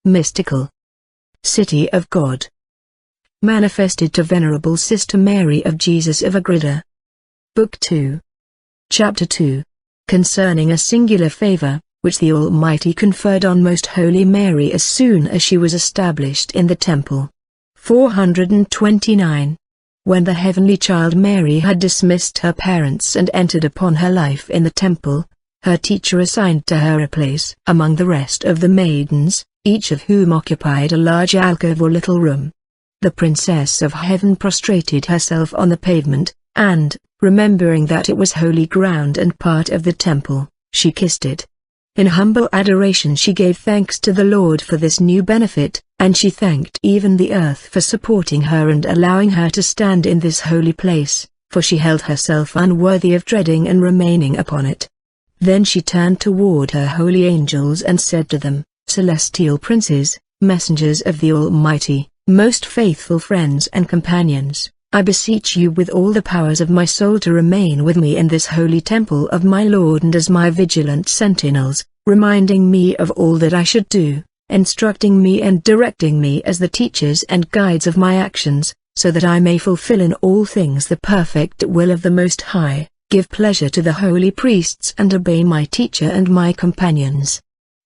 Mystical City of God. Manifested to Venerable Sister Mary of Jesus of Agreda. Book 2. Chapter 2. Concerning a singular favor, which the Almighty conferred on Most Holy Mary as soon as she was established in the temple. 429. When the Heavenly Child Mary had dismissed her parents and entered upon her life in the temple, her teacher assigned to her a place among the rest of the maidens, each of whom occupied a large alcove or little room. The Princess of Heaven prostrated herself on the pavement, and, remembering that it was holy ground and part of the temple, she kissed it. In humble adoration she gave thanks to the Lord for this new benefit, and she thanked even the earth for supporting her and allowing her to stand in this holy place, for she held herself unworthy of treading and remaining upon it. Then she turned toward her holy angels and said to them, Celestial princes, messengers of the Almighty, most faithful friends and companions, I beseech you with all the powers of my soul to remain with me in this holy temple of my Lord and as my vigilant sentinels, reminding me of all that I should do, instructing me and directing me as the teachers and guides of my actions, so that I may fulfill in all things the perfect will of the Most High, give pleasure to the holy priests and obey my teacher and my companions.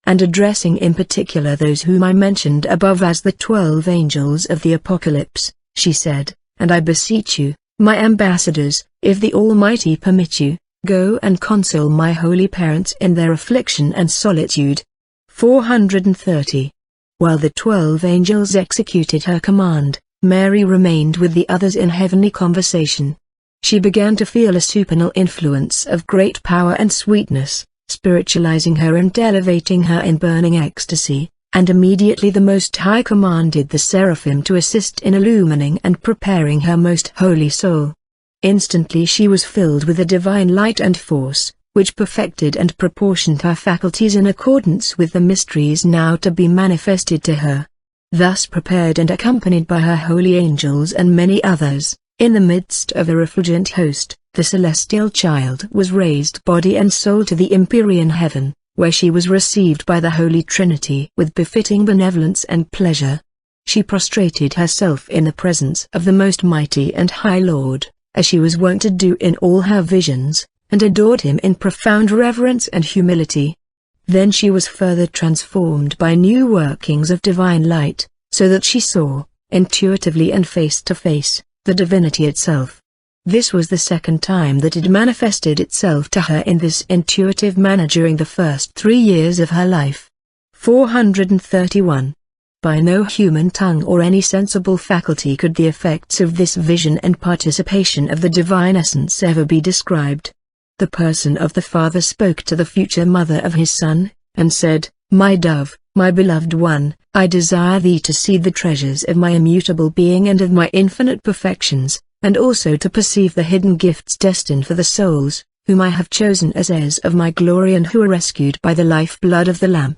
And addressing in particular those whom I mentioned above as the 12 angels of the Apocalypse, she said, And I beseech you, my ambassadors, if the Almighty permit you, go and console my holy parents in their affliction and solitude. 430. While the 12 angels executed her command, Mary remained with the others in heavenly conversation. She began to feel a supernal influence of great power and sweetness, spiritualizing her and elevating her in burning ecstasy, and immediately the Most High commanded the seraphim to assist in illumining and preparing her most holy soul. Instantly she was filled with a divine light and force, which perfected and proportioned her faculties in accordance with the mysteries now to be manifested to her. Thus prepared and accompanied by her holy angels and many others, in the midst of a refulgent host, the celestial child was raised body and soul to the empyrean heaven, where she was received by the Holy Trinity with befitting benevolence and pleasure. She prostrated herself in the presence of the Most Mighty and High Lord, as she was wont to do in all her visions, and adored him in profound reverence and humility. Then she was further transformed by new workings of divine light, so that she saw, intuitively and face to face, the divinity itself. This was the second time that it manifested itself to her in this intuitive manner during the first 3 years of her life. 431. By no human tongue or any sensible faculty could the effects of this vision and participation of the divine essence ever be described. The person of the Father spoke to the future mother of his Son, and said, My dove, my beloved one, I desire thee to see the treasures of my immutable being and of my infinite perfections, and also to perceive the hidden gifts destined for the souls, whom I have chosen as heirs of my glory and who are rescued by the life-blood of the Lamb.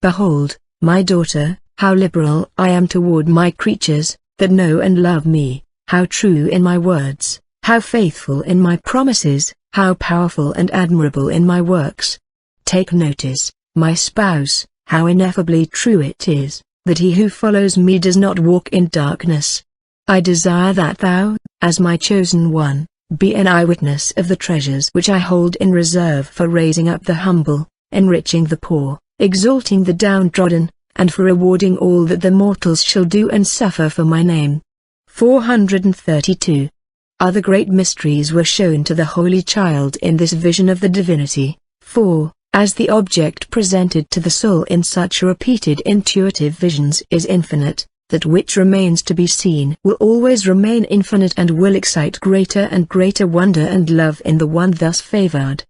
Behold, my daughter, how liberal I am toward my creatures, that know and love me, how true in my words, how faithful in my promises, how powerful and admirable in my works. Take notice, my spouse, how ineffably true it is, that he who follows me does not walk in darkness. I desire that thou, as my chosen one, be an eyewitness of the treasures which I hold in reserve for raising up the humble, enriching the poor, exalting the downtrodden, and for rewarding all that the mortals shall do and suffer for my name. 432. Other great mysteries were shown to the Holy Child in this vision of the divinity, for, as the object presented to the soul in such repeated intuitive visions is infinite, that which remains to be seen will always remain infinite and will excite greater and greater wonder and love in the one thus favored.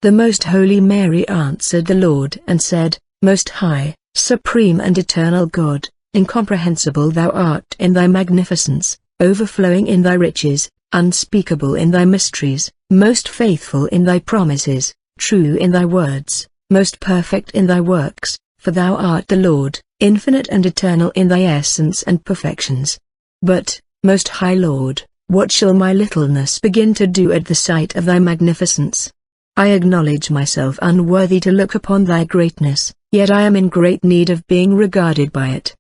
The Most Holy Mary answered the Lord and said, Most High, Supreme and Eternal God, incomprehensible thou art in thy magnificence, overflowing in thy riches, unspeakable in thy mysteries, most faithful in thy promises, true in thy words, most perfect in thy works, for thou art the Lord, infinite and eternal in thy essence and perfections. But, Most High Lord, what shall my littleness begin to do at the sight of thy magnificence? I acknowledge myself unworthy to look upon thy greatness, yet I am in great need of being regarded by it.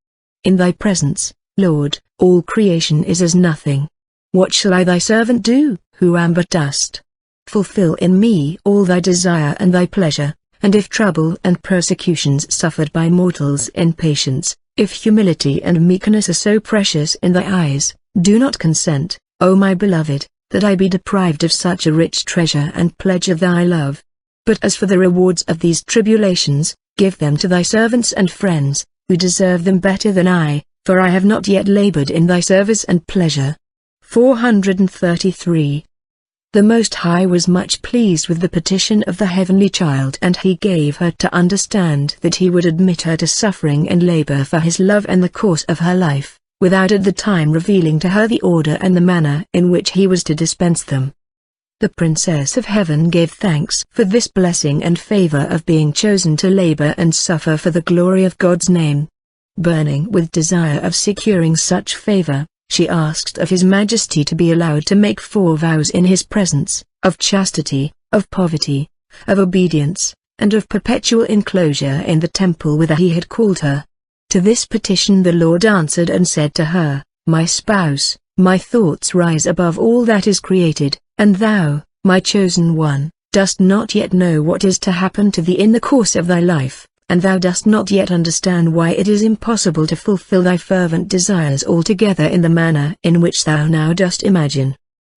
In thy presence, Lord, all creation is as nothing. What shall I thy servant do, who am but dust? Fulfill in me all thy desire and thy pleasure, and if trouble and persecutions suffered by mortals in patience, if humility and meekness are so precious in thy eyes, do not consent, O my beloved, that I be deprived of such a rich treasure and pledge of thy love. But as for the rewards of these tribulations, give them to thy servants and friends, who deserve them better than I, for I have not yet labored in thy service and pleasure. 433. The Most High was much pleased with the petition of the Heavenly Child, and he gave her to understand that he would admit her to suffering and labor for his love and the course of her life, without at the time revealing to her the order and the manner in which he was to dispense them. The Princess of Heaven gave thanks for this blessing and favor of being chosen to labor and suffer for the glory of God's name. Burning with desire of securing such favor, she asked of His Majesty to be allowed to make 4 vows in his presence, of chastity, of poverty, of obedience, and of perpetual enclosure in the temple whither he had called her. To this petition the Lord answered and said to her, My spouse, my thoughts rise above all that is created, and thou, my chosen one, dost not yet know what is to happen to thee in the course of thy life, and thou dost not yet understand why it is impossible to fulfill thy fervent desires altogether in the manner in which thou now dost imagine.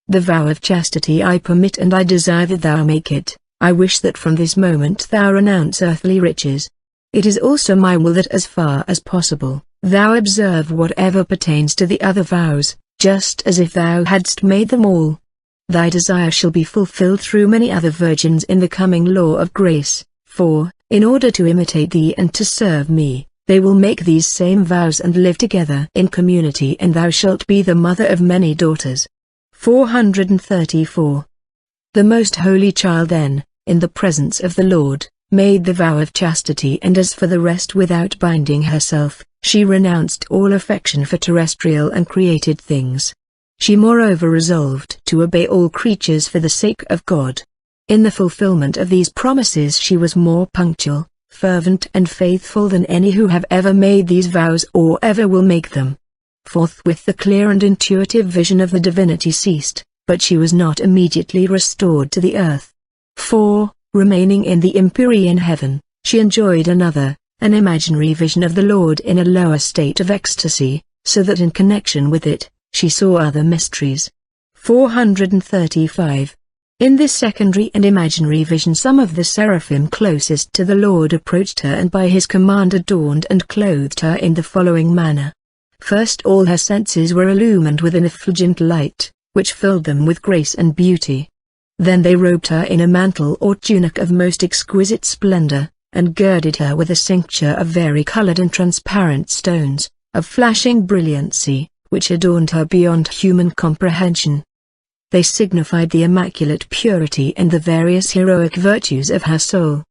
The vow of chastity I permit, and I desire that thou make it. I wish that from this moment thou renounce earthly riches. It is also my will that as far as possible, thou observe whatever pertains to the other vows, just as if thou hadst made them all. Thy desire shall be fulfilled through many other virgins in the coming law of grace, for, in order to imitate thee and to serve me, they will make these same vows and live together in community, and thou shalt be the mother of many daughters. 434. The Most Holy Child then, in the presence of the Lord, made the vow of chastity, and as for the rest, without binding herself, she renounced all affection for terrestrial and created things. She moreover resolved to obey all creatures for the sake of God. In the fulfillment of these promises she was more punctual, fervent and faithful than any who have ever made these vows or ever will make them. Forthwith the clear and intuitive vision of the divinity ceased, but she was not immediately restored to the earth. 4. Remaining in the empyrean heaven, she enjoyed another, an imaginary vision of the Lord in a lower state of ecstasy, so that in connection with it, she saw other mysteries. 435. In this secondary and imaginary vision some of the seraphim closest to the Lord approached her and by his command adorned and clothed her in the following manner. First, all her senses were illumined with an effulgent light, which filled them with grace and beauty. Then they robed her in a mantle or tunic of most exquisite splendor, and girded her with a cincture of vari-colored and transparent stones, of flashing brilliancy, which adorned her beyond human comprehension. They signified the immaculate purity and the various heroic virtues of her soul.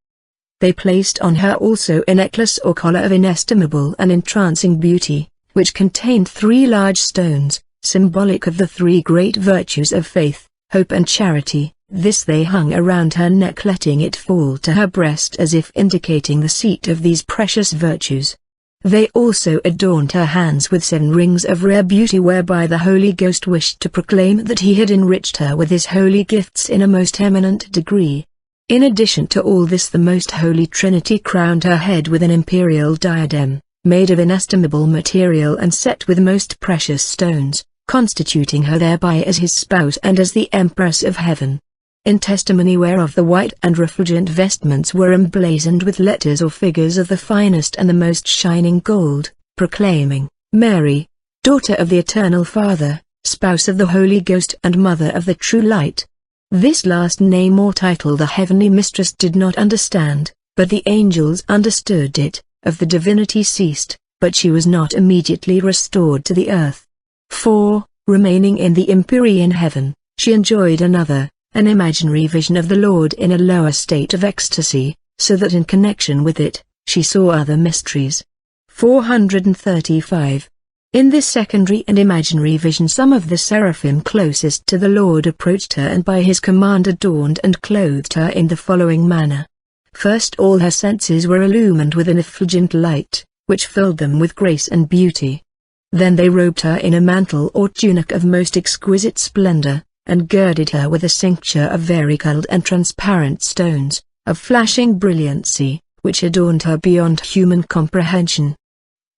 They placed on her also a necklace or collar of inestimable and entrancing beauty, which contained 3 large stones, symbolic of the 3 great virtues of faith, hope and charity. This they hung around her neck, letting it fall to her breast as if indicating the seat of these precious virtues. They also adorned her hands with 7 rings of rare beauty, whereby the Holy Ghost wished to proclaim that he had enriched her with his holy gifts in a most eminent degree. In addition to all this, the Most Holy Trinity crowned her head with an imperial diadem, made of inestimable material and set with most precious stones, constituting her thereby as his spouse and as the Empress of Heaven. In testimony whereof the white and refulgent vestments were emblazoned with letters or figures of the finest and the most shining gold, proclaiming, Mary, daughter of the Eternal Father, spouse of the Holy Ghost and mother of the true light. This last name or title the heavenly mistress did not understand, but the angels understood it. Of the divinity ceased, but she was not immediately restored to the earth. 4. Remaining in the empyrean heaven, she enjoyed another, an imaginary vision of the Lord in a lower state of ecstasy, so that in connection with it, she saw other mysteries. 435. In this secondary and imaginary vision some of the seraphim closest to the Lord approached her and by his command adorned and clothed her in the following manner. First all her senses were illumined with an effulgent light, which filled them with grace and beauty. Then they robed her in a mantle or tunic of most exquisite splendor, and girded her with a cincture of varicolored and transparent stones, of flashing brilliancy, which adorned her beyond human comprehension.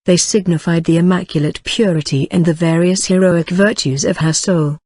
They signified the immaculate purity and the various heroic virtues of her soul.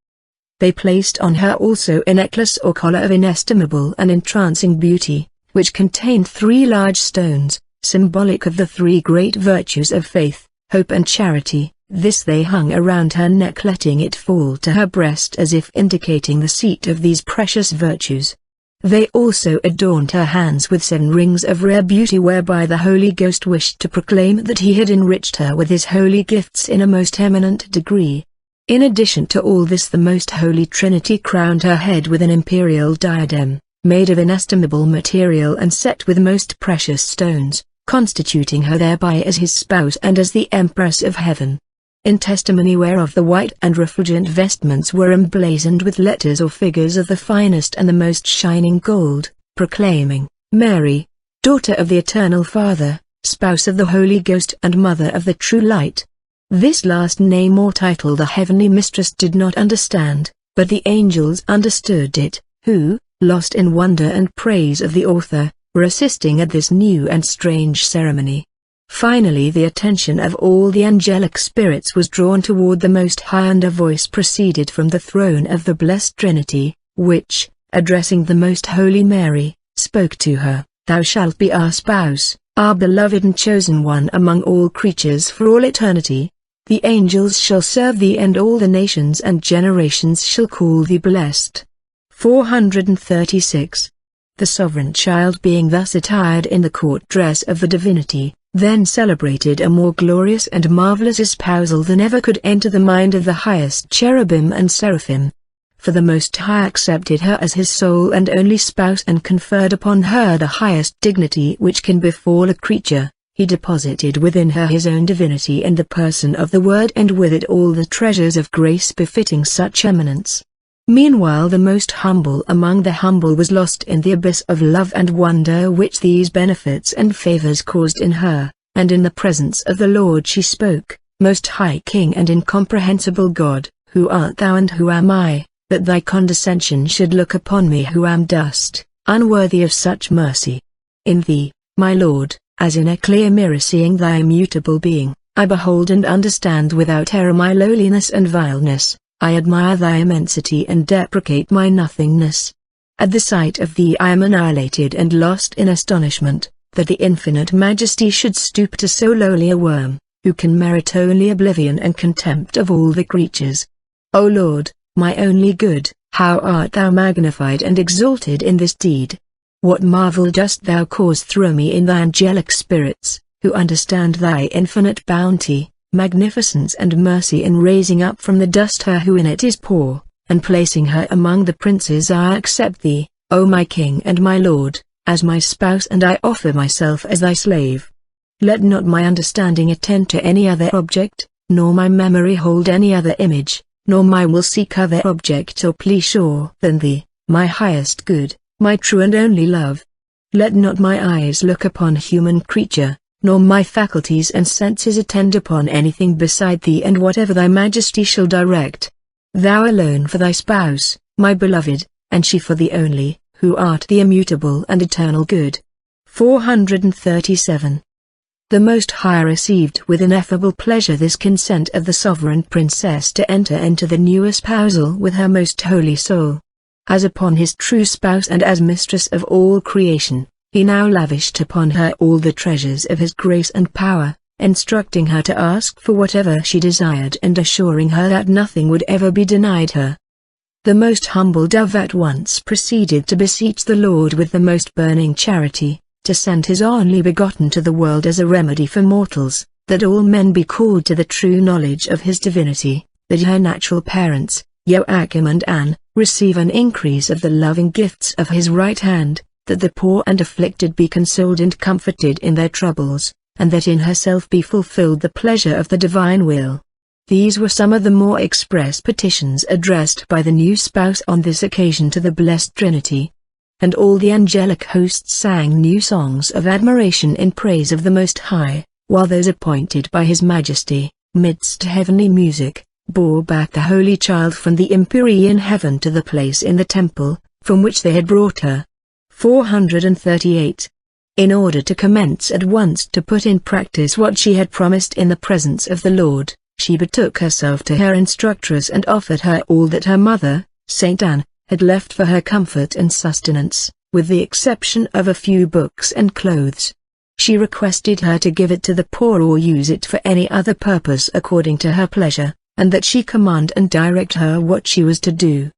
They placed on her also a necklace or collar of inestimable and entrancing beauty, which contained 3 large stones, symbolic of the 3 great virtues of faith, hope and charity. This they hung around her neck, letting it fall to her breast as if indicating the seat of these precious virtues. They also adorned her hands with 7 rings of rare beauty, whereby the Holy Ghost wished to proclaim that he had enriched her with his holy gifts in a most eminent degree. In addition to all this, the Most Holy Trinity crowned her head with an imperial diadem, made of inestimable material and set with most precious stones, constituting her thereby as his spouse and as the Empress of Heaven. In testimony whereof the white and refulgent vestments were emblazoned with letters or figures of the finest and the most shining gold, proclaiming, Mary, daughter of the Eternal Father, spouse of the Holy Ghost and mother of the true light. This last name or title the heavenly mistress did not understand, but the angels understood it, who, lost in wonder and praise of the author, were assisting at this new and strange ceremony. Finally the attention of all the angelic spirits was drawn toward the Most High, and a voice proceeded from the throne of the Blessed Trinity, which, addressing the Most Holy Mary, spoke to her, Thou shalt be our spouse, our beloved and chosen one among all creatures for all eternity. The angels shall serve thee and all the nations and generations shall call thee blessed. 436. The sovereign child being thus attired in the court dress of the divinity, then celebrated a more glorious and marvelous espousal than ever could enter the mind of the highest cherubim and seraphim. For the Most High accepted her as his sole and only spouse and conferred upon her the highest dignity which can befall a creature. He deposited within her his own divinity and the person of the Word, and with it all the treasures of grace befitting such eminence. Meanwhile the most humble among the humble was lost in the abyss of love and wonder which these benefits and favors caused in her, and in the presence of the Lord she spoke, Most High King and incomprehensible God, who art thou and who am I, that thy condescension should look upon me who am dust, unworthy of such mercy? In thee, my Lord, as in a clear mirror seeing thy immutable being, I behold and understand without error my lowliness and vileness. I admire thy immensity and deprecate my nothingness. At the sight of thee I am annihilated and lost in astonishment, that the infinite majesty should stoop to so lowly a worm, who can merit only oblivion and contempt of all the creatures. O Lord, my only good, how art thou magnified and exalted in this deed! What marvel dost thou cause through me in thy angelic spirits, who understand thy infinite bounty, magnificence and mercy in raising up from the dust her who in it is poor, and placing her among the princes. I accept thee, O my King and my Lord, as my spouse, and I offer myself as thy slave. Let not my understanding attend to any other object, nor my memory hold any other image, nor my will seek other object or plea sure than thee, my highest good, my true and only love. Let not my eyes look upon human creature, nor my faculties and senses attend upon anything beside thee, and whatever thy majesty shall direct. Thou alone for thy spouse, my beloved, and she for the only, who art the immutable and eternal good. 437. The Most High received with ineffable pleasure this consent of the sovereign princess to enter into the new espousal with her most holy soul. As upon his true spouse and as mistress of all creation, he now lavished upon her all the treasures of his grace and power, instructing her to ask for whatever she desired and assuring her that nothing would ever be denied her. The most humble dove at once proceeded to beseech the Lord with the most burning charity, to send his only begotten to the world as a remedy for mortals, that all men be called to the true knowledge of his divinity, that her natural parents, Joachim and Anne, receive an increase of the loving gifts of his right hand, that the poor and afflicted be consoled and comforted in their troubles, and that in herself be fulfilled the pleasure of the divine will. These were some of the more express petitions addressed by the new spouse on this occasion to the Blessed Trinity. And all the angelic hosts sang new songs of admiration in praise of the Most High, while those appointed by His Majesty, midst heavenly music, bore back the Holy Child from the empyrean heaven to the place in the temple, from which they had brought her. 438. In order to commence at once to put in practice what she had promised in the presence of the Lord, she betook herself to her instructress and offered her all that her mother, Saint Anne, had left for her comfort and sustenance, with the exception of a few books and clothes. She requested her to give it to the poor or use it for any other purpose according to her pleasure, and that she command and direct her what she was to do.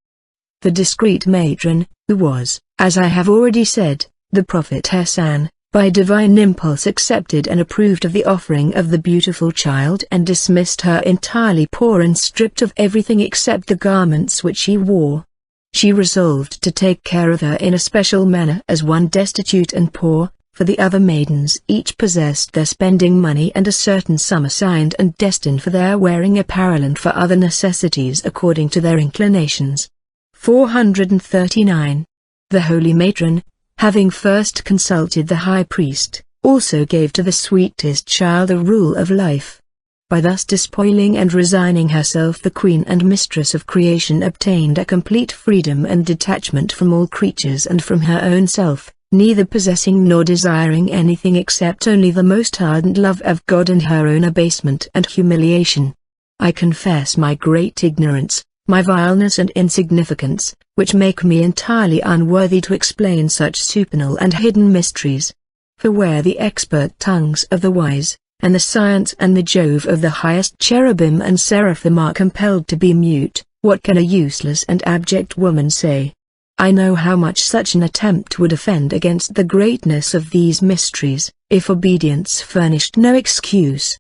The discreet matron, who was, as I have already said, the prophetess Anne, by divine impulse accepted and approved of the offering of the beautiful child and dismissed her entirely poor and stripped of everything except the garments which she wore. She resolved to take care of her in a special manner as one destitute and poor, for the other maidens each possessed their spending money and a certain sum assigned and destined for their wearing apparel and for other necessities according to their inclinations. 439. The holy matron, having first consulted the high priest, also gave to the sweetest child a rule of life. By thus despoiling and resigning herself, the queen and mistress of creation obtained a complete freedom and detachment from all creatures and from her own self, neither possessing nor desiring anything except only the most ardent love of God and her own abasement and humiliation. I confess my great ignorance, my vileness and insignificance, which make me entirely unworthy to explain such supernal and hidden mysteries. For where the expert tongues of the wise, and the science and the Jove of the highest cherubim and seraphim are compelled to be mute, what can a useless and abject woman say? I know how much such an attempt would offend against the greatness of these mysteries, if obedience furnished no excuse.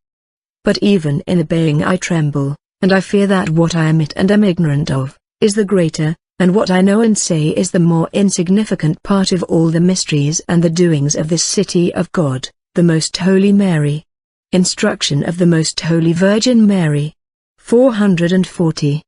But even in obeying I tremble, and I fear that what I omit and am ignorant of, is the greater, and what I know and say is the more insignificant part of all the mysteries and the doings of this city of God, the Most Holy Mary. Instruction of the Most Holy Virgin Mary. 440.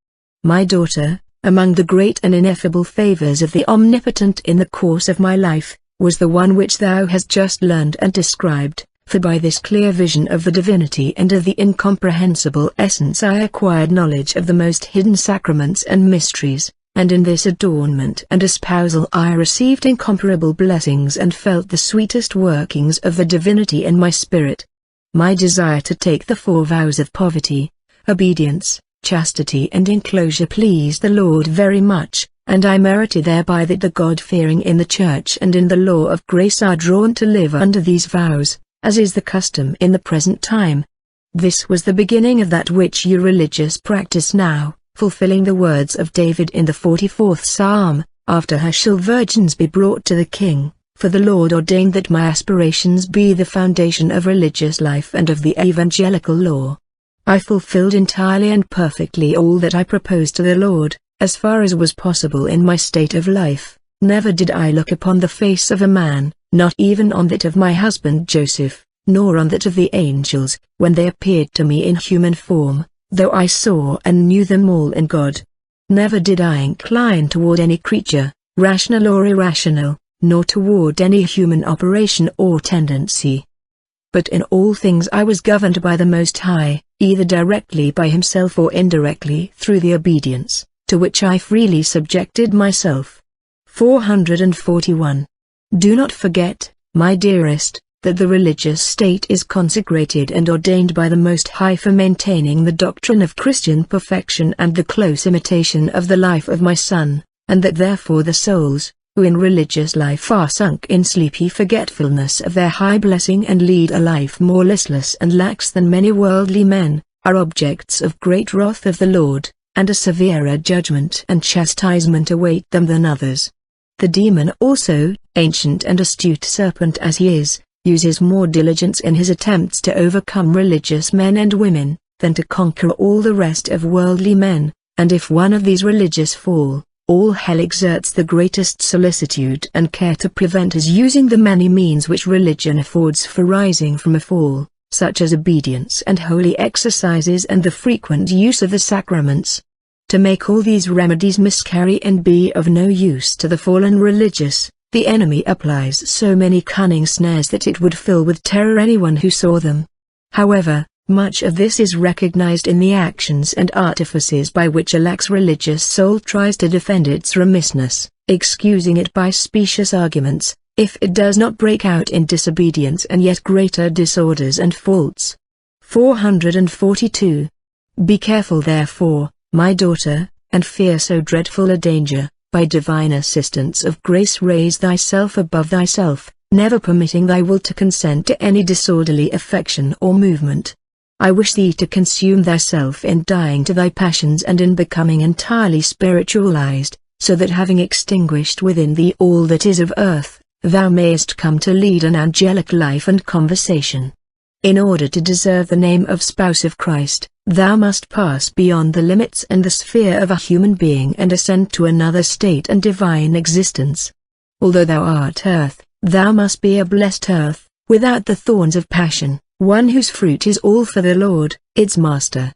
My daughter, among the great and ineffable favors of the Omnipotent in the course of my life, was the one which thou hast just learned and described, for by this clear vision of the divinity and of the incomprehensible essence I acquired knowledge of the most hidden sacraments and mysteries, and in this adornment and espousal I received incomparable blessings and felt the sweetest workings of the divinity in my spirit. My desire to take the 4 vows of poverty, obedience, chastity and enclosure pleased the Lord very much, and I merited thereby that the God-fearing in the Church and in the law of grace are drawn to live under these vows, as is the custom in the present time. This was the beginning of that which you religious practice now, fulfilling the words of David in the 44th Psalm, after her shall virgins be brought to the King. For the Lord ordained that my aspirations be the foundation of religious life and of the evangelical law. I fulfilled entirely and perfectly all that I proposed to the Lord, as far as was possible in my state of life. Never did I look upon the face of a man, not even on that of my husband Joseph, nor on that of the angels, when they appeared to me in human form, though I saw and knew them all in God. Never did I incline toward any creature, rational or irrational, nor toward any human operation or tendency. But in all things I was governed by the Most High, either directly by Himself or indirectly through the obedience, to which I freely subjected myself. 441. Do not forget, my dearest, that the religious state is consecrated and ordained by the Most High for maintaining the doctrine of Christian perfection and the close imitation of the life of my Son, and that therefore the souls, who in religious life are sunk in sleepy forgetfulness of their high blessing and lead a life more listless and lax than many worldly men, are objects of great wrath of the Lord, and a severer judgment and chastisement await them than others. The demon also, ancient and astute serpent as he is, uses more diligence in his attempts to overcome religious men and women, than to conquer all the rest of worldly men, and if one of these religious fall, all hell exerts the greatest solicitude and care to prevent his using the many means which religion affords for rising from a fall, such as obedience and holy exercises and the frequent use of the sacraments. To make all these remedies miscarry and be of no use to the fallen religious, the enemy applies so many cunning snares that it would fill with terror anyone who saw them. However, much of this is recognized in the actions and artifices by which a lax religious soul tries to defend its remissness, excusing it by specious arguments, if it does not break out in disobedience and yet greater disorders and faults. 442. Be careful therefore, my daughter, and fear so dreadful a danger. By divine assistance of grace raise thyself above thyself, never permitting thy will to consent to any disorderly affection or movement. I wish thee to consume thyself in dying to thy passions and in becoming entirely spiritualized, so that having extinguished within thee all that is of earth, thou mayest come to lead an angelic life and conversation. In order to deserve the name of spouse of Christ, thou must pass beyond the limits and the sphere of a human being and ascend to another state and divine existence. Although thou art earth, thou must be a blessed earth, without the thorns of passion, one whose fruit is all for the Lord, its master.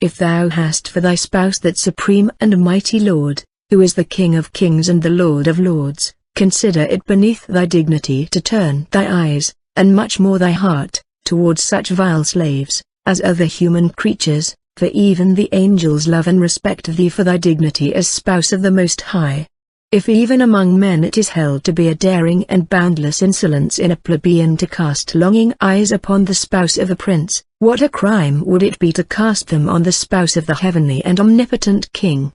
If thou hast for thy spouse that supreme and mighty Lord, who is the King of kings and the Lord of lords, consider it beneath thy dignity to turn thy eyes, and much more thy heart, towards such vile slaves, as other human creatures, for even the angels love and respect thee for thy dignity as spouse of the Most High. If even among men it is held to be a daring and boundless insolence in a plebeian to cast longing eyes upon the spouse of a prince, what a crime would it be to cast them on the spouse of the heavenly and omnipotent King?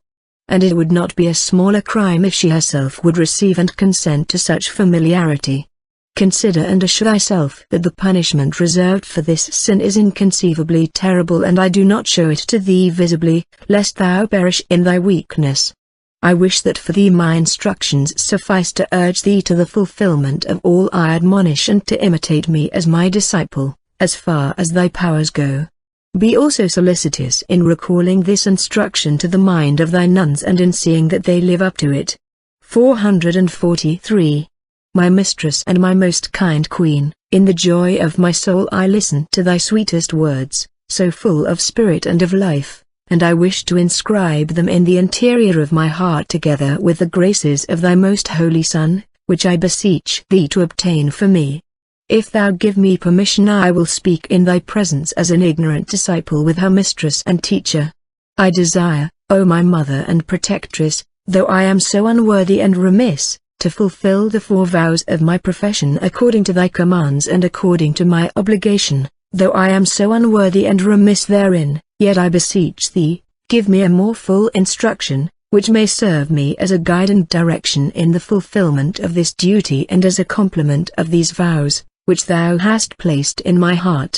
And it would not be a smaller crime if she herself would receive and consent to such familiarity. Consider and assure thyself that the punishment reserved for this sin is inconceivably terrible, and I do not show it to thee visibly, lest thou perish in thy weakness. I wish that for thee my instructions suffice to urge thee to the fulfillment of all I admonish and to imitate me as my disciple, as far as thy powers go. Be also solicitous in recalling this instruction to the mind of thy nuns and in seeing that they live up to it. 443. My mistress and my most kind queen, in the joy of my soul I listen to thy sweetest words, so full of spirit and of life, and I wish to inscribe them in the interior of my heart together with the graces of thy most holy Son, which I beseech thee to obtain for me. If thou give me permission I will speak in thy presence as an ignorant disciple with her mistress and teacher. I desire, O my mother and protectress, though I am so unworthy and remiss, to fulfill the 4 vows of my profession according to thy commands and according to my obligation, though I am so unworthy and remiss therein, yet I beseech thee, give me a more full instruction, which may serve me as a guide and direction in the fulfillment of this duty and as a complement of these vows, which thou hast placed in my heart.